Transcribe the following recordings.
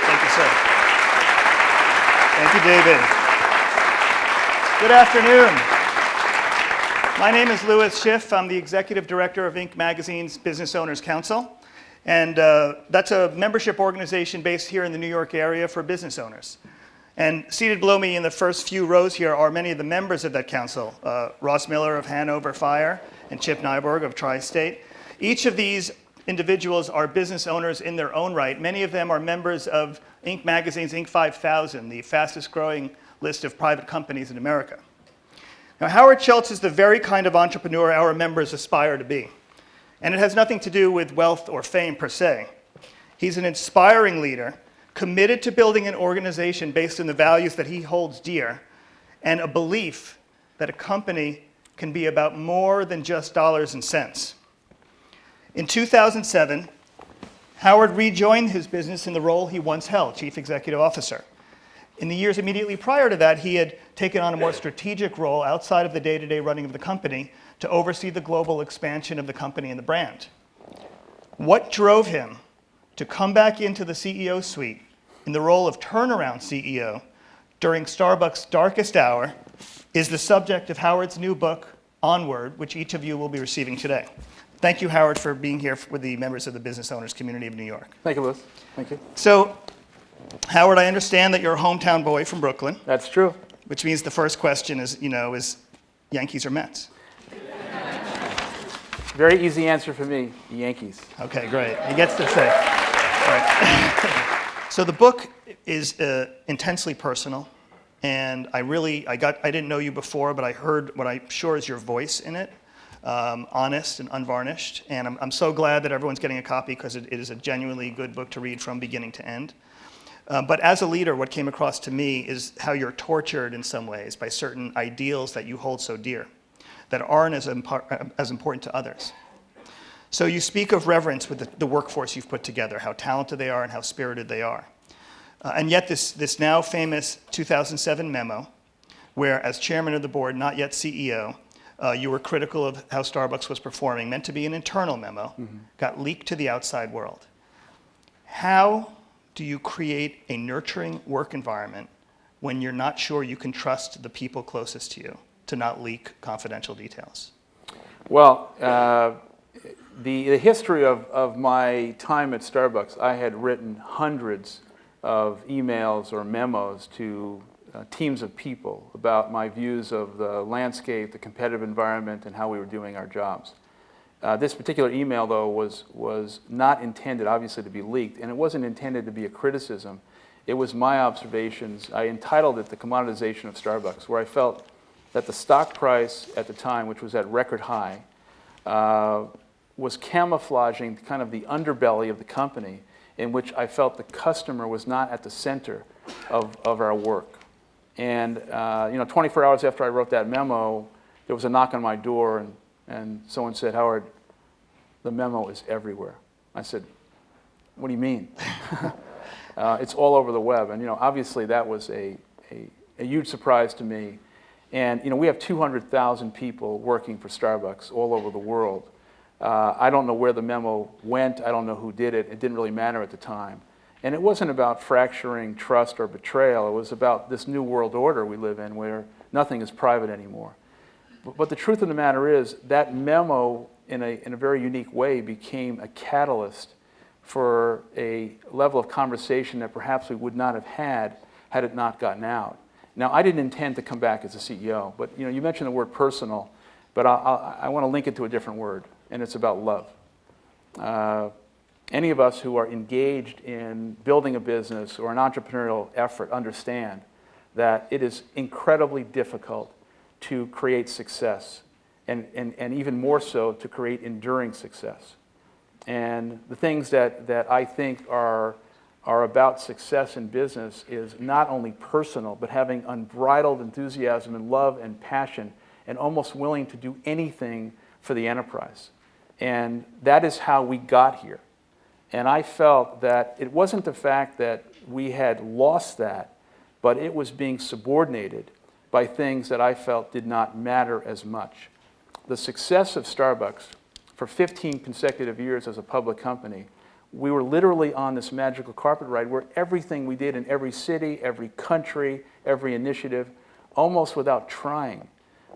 Thank you, sir. Thank you, David. Good afternoon. My name is Louis Schiff. I'm the executive director of Inc. Magazine's Business Owners Council. And that's a membership organization based here in the New York area for business owners. And seated below me in the first few rows here are many of the members of that council. Ross Miller of Hanover Fire and Chip Nyborg of Tri-State. Each of these individuals are business owners in their own right. Many of them are members of Inc. Magazine's Inc. 5000, the fastest growing list of private companies in America. Now, Howard Schultz is the very kind of entrepreneur our members aspire to be. And it has nothing to do with wealth or fame per se. He's an inspiring leader, committed to building an organization based on the values that he holds dear, and a belief that a company can be about more than just dollars and cents. In 2007, Howard rejoined his business in the role he once held, Chief Executive Officer. In the years immediately prior to that, he had taken on a more strategic role outside of the day-to-day running of the company to oversee the global expansion of the company and the brand. What drove him to come back into the CEO suite in the role of turnaround CEO during Starbucks' darkest hour is the subject of Howard's new book, Onward, which each of you will be receiving today. Thank you, Howard, for being here with the members of the business owners community of New York. Thank you, Louis. Thank you. So, Howard, I understand that you're a hometown boy from Brooklyn. That's true. Which means the first question is, is Yankees or Mets? Very easy answer for me, Yankees. Okay, great. He gets to say. All right. So the book is intensely personal, and I didn't know you before, but I heard what I'm sure is your voice in it. Honest and unvarnished, and I'm so glad that everyone's getting a copy because it is a genuinely good book to read from beginning to end. But as a leader, what came across to me is how you're tortured in some ways by certain ideals that you hold so dear, that aren't as important to others. So you speak of reverence with the workforce you've put together, how talented they are and how spirited they are. And yet this now famous 2007 memo, where as chairman of the board, not yet CEO, you were critical of how Starbucks was performing, meant to be an internal memo, got leaked to the outside world. How do you create a nurturing work environment when you're not sure you can trust the people closest to you to not leak confidential details? Well, the history of my time at Starbucks, I had written hundreds of emails or memos to teams of people about my views of the landscape, the competitive environment, and how we were doing our jobs. This particular email, though, was not intended, obviously, to be leaked, and it wasn't intended to be a criticism. It was my observations. I entitled it The Commoditization of Starbucks, where I felt that the stock price at the time, which was at record high, was camouflaging kind of the underbelly of the company, in which I felt the customer was not at the center of our work. And 24 hours after I wrote that memo, there was a knock on my door, and someone said, "Howard, the memo is everywhere." I said, "What do you mean?" It's all over the web. And obviously that was a huge surprise to me. And we have 200,000 people working for Starbucks all over the world. I don't know where the memo went. I don't know who did it. It didn't really matter at the time. And it wasn't about fracturing trust or betrayal. It was about this new world order we live in where nothing is private anymore. But the truth of the matter is that memo, in a very unique way, became a catalyst for a level of conversation that perhaps we would not have had it not gotten out. Now, I didn't intend to come back as a CEO, but you mentioned the word personal, but I want to link it to a different word, and it's about love. Any of us who are engaged in building a business or an entrepreneurial effort understand that it is incredibly difficult to create success, and even more so to create enduring success. And the things that I think are about success in business is not only personal, but having unbridled enthusiasm and love and passion and almost willing to do anything for the enterprise. And that is how we got here. And I felt that it wasn't the fact that we had lost that, but it was being subordinated by things that I felt did not matter as much. The success of Starbucks for 15 consecutive years as a public company we were literally on this magical carpet ride where everything we did in every city, every country, every initiative, almost without trying,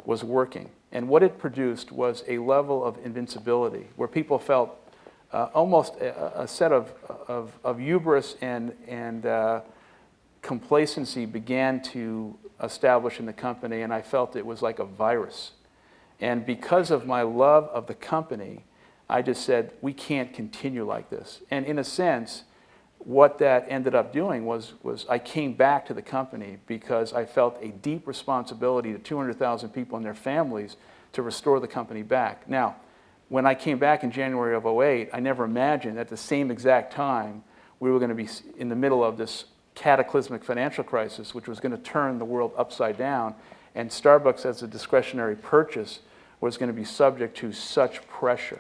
was working. And what it produced was a level of invincibility where people felt almost a set of hubris and complacency began to establish in the company, and I felt it was like a virus. And because of my love of the company, I just said, we can't continue like this. And in a sense, what that ended up doing was I came back to the company because I felt a deep responsibility to 200,000 people and their families to restore the company back. Now, when I came back in January of '08, I never imagined at the same exact time we were going to be in the middle of this cataclysmic financial crisis, which was going to turn the world upside down, and Starbucks as a discretionary purchase was going to be subject to such pressure.